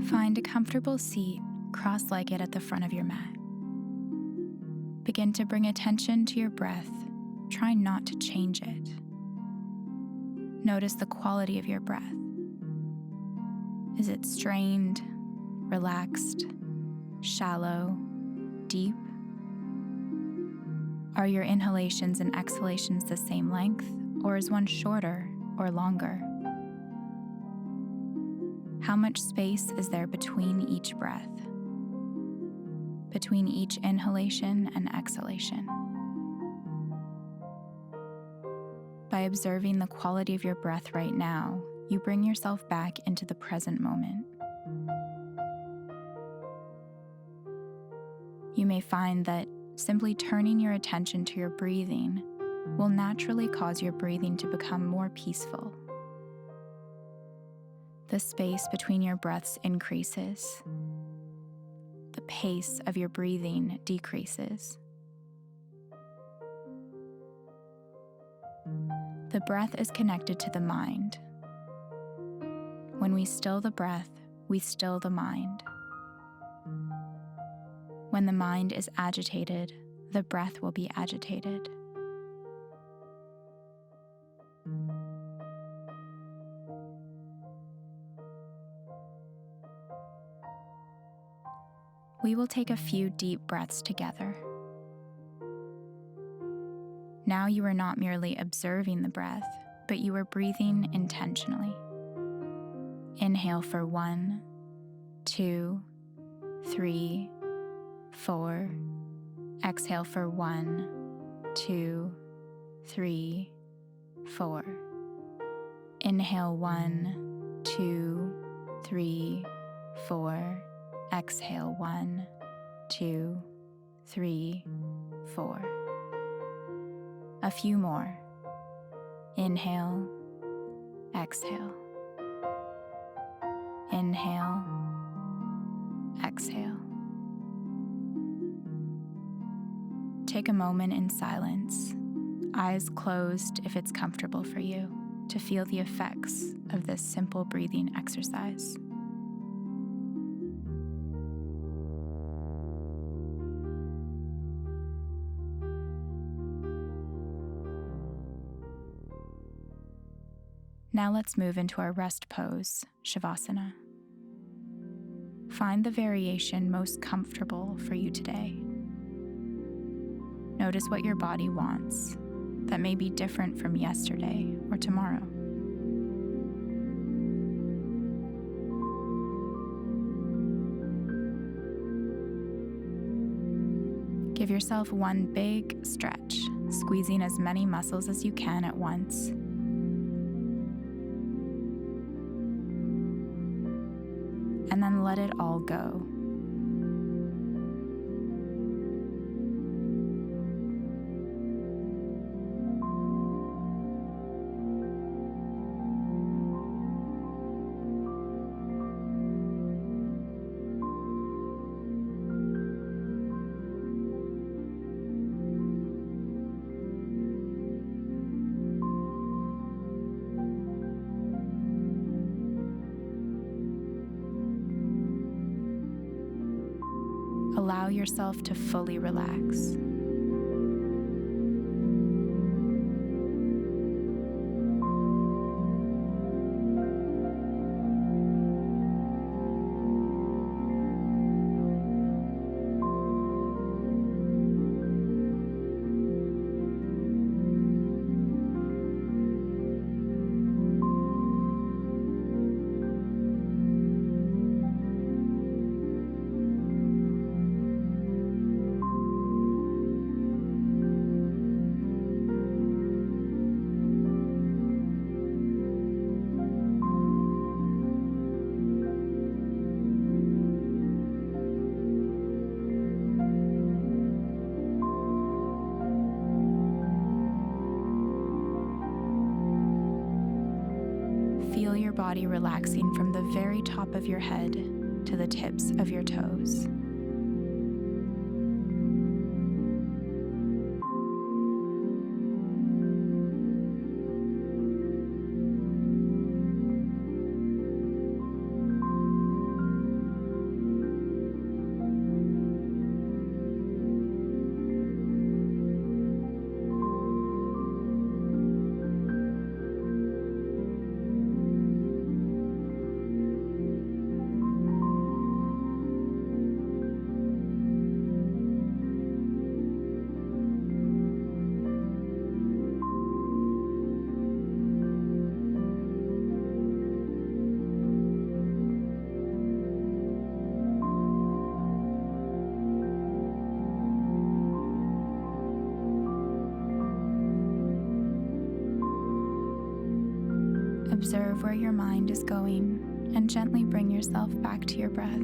Find a comfortable seat cross-legged at the front of your mat. Begin to bring attention to your breath. Try not to change it. Notice the quality of your breath. Is it strained, relaxed, shallow, deep? Are your inhalations and exhalations the same length, or is one shorter or longer? How much space is there between each breath, between each inhalation and exhalation? By observing the quality of your breath right now, you bring yourself back into the present moment. You may find that simply turning your attention to your breathing will naturally cause your breathing to become more peaceful. The space between your breaths increases. The pace of your breathing decreases. The breath is connected to the mind. When we still the breath, we still the mind. When the mind is agitated, the breath will be agitated. We will take a few deep breaths together. Now you are not merely observing the breath, but you are breathing intentionally. Inhale for 1, 2, 3, 4. Exhale for 1, 2, 3, 4. Inhale 1, 2, 3, 4. Exhale 1, 2, 3, 4. A few more. Inhale, exhale. Inhale, exhale. Take a moment in silence, eyes closed if it's comfortable for you, to feel the effects of this simple breathing exercise. Now let's move into our rest pose, Savasana. Find the variation most comfortable for you today. Notice what your body wants that may be different from yesterday or tomorrow. Give yourself one big stretch, squeezing as many muscles as you can at once. And then let it all go. Allow yourself to fully relax. Feel your body relaxing from the very top of your head to the tips of your toes. Observe where your mind is going and gently bring yourself back to your breath.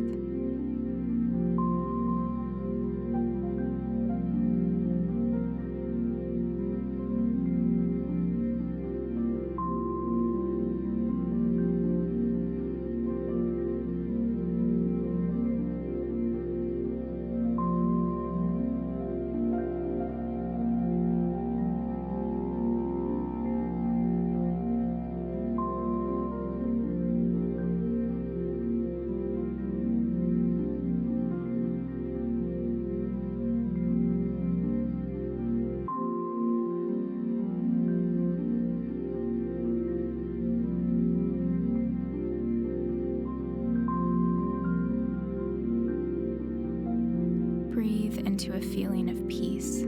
Breathe into a feeling of peace.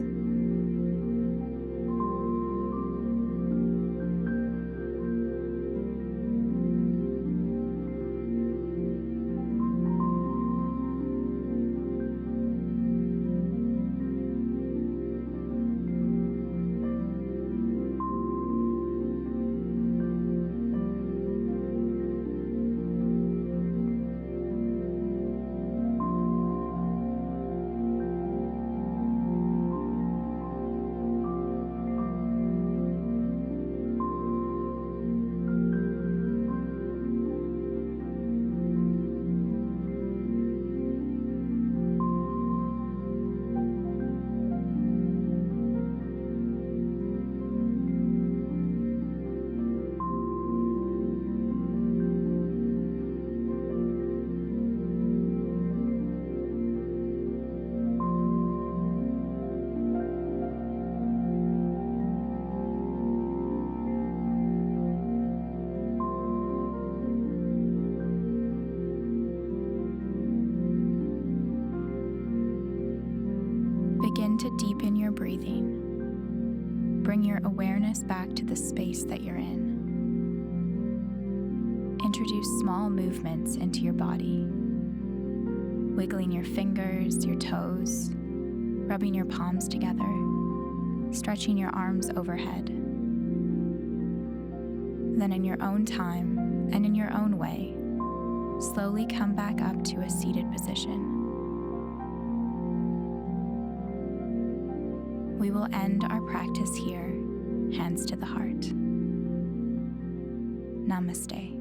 Begin to deepen your breathing. Bring your awareness back to the space that you're in. Introduce small movements into your body, wiggling your fingers, your toes, rubbing your palms together, stretching your arms overhead. Then in your own time and in your own way, slowly come back up to a seated position. We will end our practice here, hands to the heart. Namaste.